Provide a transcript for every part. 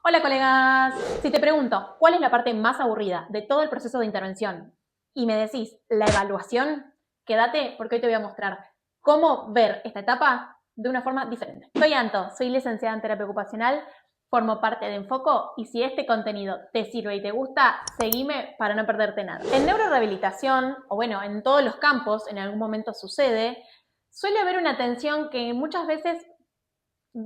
Hola colegas, si te pregunto cuál es la parte más aburrida de todo el proceso de intervención y me decís la evaluación, quédate porque hoy te voy a mostrar cómo ver esta etapa de una forma diferente. Soy Anto, soy licenciada en terapia ocupacional, formo parte de Enfoco y si este contenido te sirve y te gusta, seguime para no perderte nada. En neurorehabilitación, o bueno, en todos los campos, en algún momento sucede, suele haber una tensión que muchas veces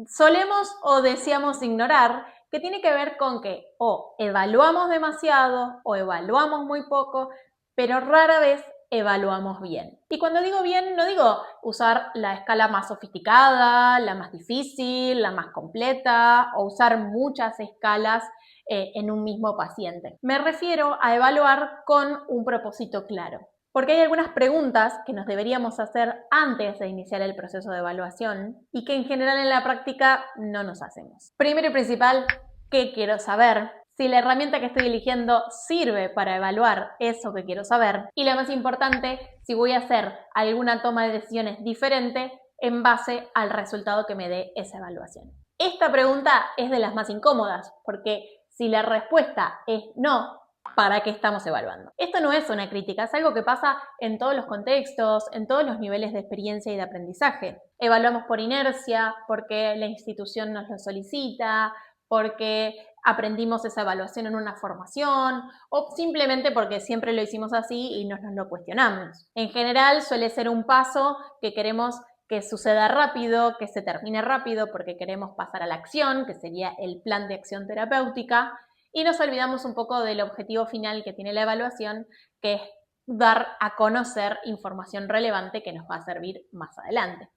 solemos o deseamos ignorar, que tiene que ver con que o evaluamos demasiado o evaluamos muy poco, pero rara vez evaluamos bien. Y cuando digo bien, no digo usar la escala más sofisticada, la más difícil, la más completa o usar muchas escalas en un mismo paciente. Me refiero a evaluar con un propósito claro. Porque hay algunas preguntas que nos deberíamos hacer antes de iniciar el proceso de evaluación y que en general en la práctica no nos hacemos. Primero y principal, ¿qué quiero saber? Si la herramienta que estoy eligiendo sirve para evaluar eso que quiero saber. Y la más importante, si voy a hacer alguna toma de decisiones diferente en base al resultado que me dé esa evaluación. Esta pregunta es de las más incómodas, porque si la respuesta es no, ¿para qué estamos evaluando? Esto no es una crítica, es algo que pasa en todos los contextos, en todos los niveles de experiencia y de aprendizaje. Evaluamos por inercia, porque la institución nos lo solicita, porque aprendimos esa evaluación en una formación o simplemente porque siempre lo hicimos así y no nos lo cuestionamos. En general suele ser un paso que queremos que suceda rápido, que se termine rápido porque queremos pasar a la acción, que sería el plan de acción terapéutica, y nos olvidamos un poco del objetivo final que tiene la evaluación, que es dar a conocer información relevante que nos va a servir más adelante.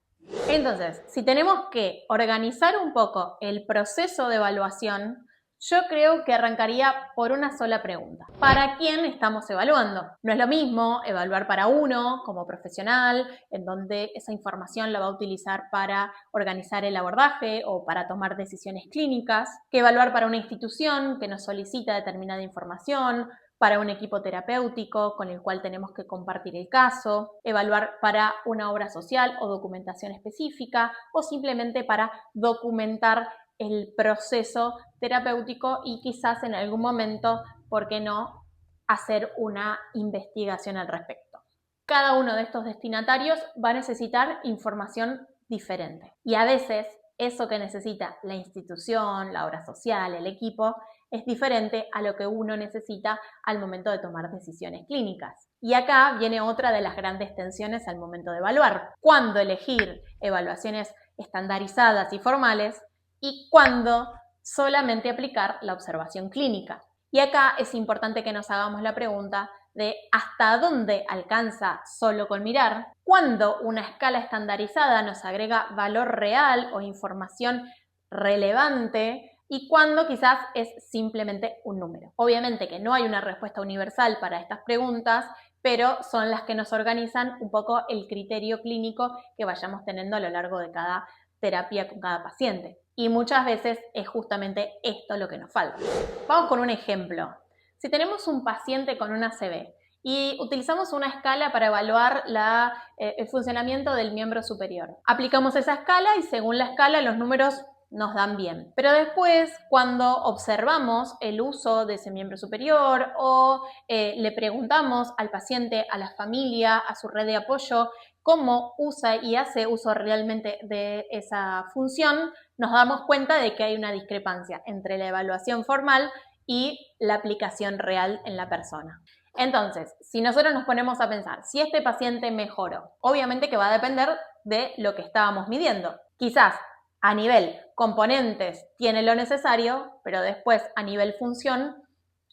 Entonces, si tenemos que organizar un poco el proceso de evaluación, yo creo que arrancaría por una sola pregunta. ¿Para quién estamos evaluando? No es lo mismo evaluar para uno como profesional, en donde esa información la va a utilizar para organizar el abordaje o para tomar decisiones clínicas, que evaluar para una institución que nos solicita determinada información, para un equipo terapéutico con el cual tenemos que compartir el caso, evaluar para una obra social o documentación específica o simplemente para documentar el proceso terapéutico y quizás en algún momento, ¿por qué no?, hacer una investigación al respecto. Cada uno de estos destinatarios va a necesitar información diferente y a veces eso que necesita la institución, la obra social, el equipo, es diferente a lo que uno necesita al momento de tomar decisiones clínicas. Y acá viene otra de las grandes tensiones al momento de evaluar. ¿Cuándo elegir evaluaciones estandarizadas y formales y cuándo solamente aplicar la observación clínica? Y acá es importante que nos hagamos la pregunta de hasta dónde alcanza solo con mirar, cuándo una escala estandarizada nos agrega valor real o información relevante y cuándo quizás es simplemente un número. Obviamente que no hay una respuesta universal para estas preguntas, pero son las que nos organizan un poco el criterio clínico que vayamos teniendo a lo largo de cada terapia con cada paciente. Y muchas veces es justamente esto lo que nos falta. Vamos con un ejemplo. Si tenemos un paciente con una ACV y utilizamos una escala para evaluar el funcionamiento del miembro superior, aplicamos esa escala y según la escala los números nos dan bien. Pero después, cuando observamos el uso de ese miembro superior o le preguntamos al paciente, a la familia, a su red de apoyo, cómo usa y hace uso realmente de esa función, nos damos cuenta de que hay una discrepancia entre la evaluación formal y la aplicación real en la persona. Entonces, si nosotros nos ponemos a pensar, si este paciente mejoró, obviamente que va a depender de lo que estábamos midiendo. Quizás a nivel componentes tiene lo necesario, pero después a nivel función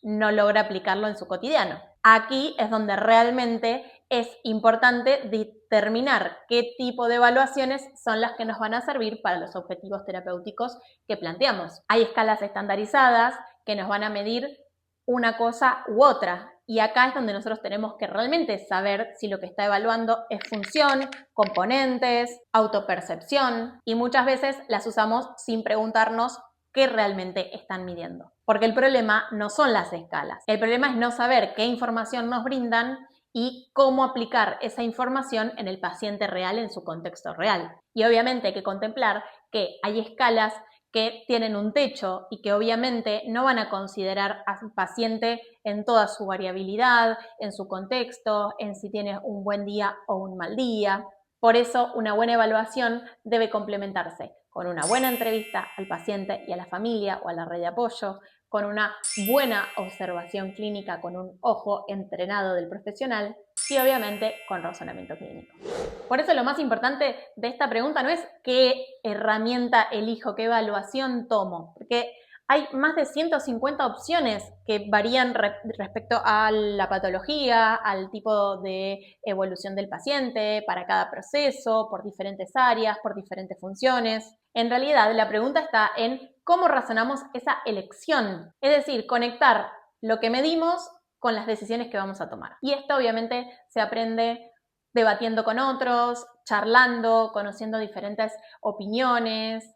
no logra aplicarlo en su cotidiano. Aquí es donde realmente es importante determinar qué tipo de evaluaciones son las que nos van a servir para los objetivos terapéuticos que planteamos. Hay escalas estandarizadas que nos van a medir una cosa u otra. Y acá es donde nosotros tenemos que realmente saber si lo que está evaluando es función, componentes, autopercepción, y muchas veces las usamos sin preguntarnos qué realmente están midiendo. Porque el problema no son las escalas, el problema es no saber qué información nos brindan y cómo aplicar esa información en el paciente real, en su contexto real. Y obviamente hay que contemplar que hay escalas que tienen un techo y que obviamente no van a considerar al paciente en toda su variabilidad, en su contexto, en si tiene un buen día o un mal día. Por eso, una buena evaluación debe complementarse con una buena entrevista al paciente y a la familia o a la red de apoyo, con una buena observación clínica con un ojo entrenado del profesional y obviamente con razonamiento clínico. Por eso lo más importante de esta pregunta no es qué herramienta elijo, qué evaluación tomo, porque hay más de 150 opciones que varían respecto a la patología, al tipo de evolución del paciente, para cada proceso, por diferentes áreas, por diferentes funciones. En realidad, la pregunta está en cómo razonamos esa elección, es decir, conectar lo que medimos con las decisiones que vamos a tomar. Y esto obviamente se aprende debatiendo con otros, charlando, conociendo diferentes opiniones,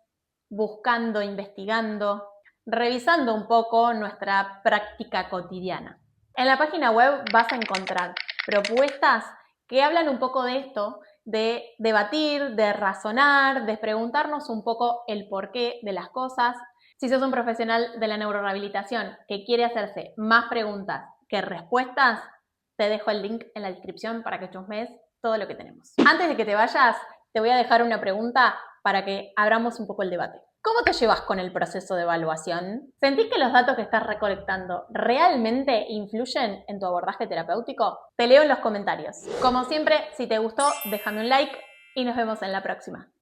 buscando, investigando, revisando un poco nuestra práctica cotidiana. En la página web vas a encontrar propuestas que hablan un poco de esto, de debatir, de razonar, de preguntarnos un poco el porqué de las cosas. Si sos un profesional de la neurorehabilitación que quiere hacerse más preguntas que respuestas, te dejo el link en la descripción para que chusmees todo lo que tenemos. Antes de que te vayas, te voy a dejar una pregunta para que abramos un poco el debate. ¿Cómo te llevas con el proceso de evaluación? ¿Sentís que los datos que estás recolectando realmente influyen en tu abordaje terapéutico? Te leo en los comentarios. Como siempre, si te gustó, déjame un like y nos vemos en la próxima.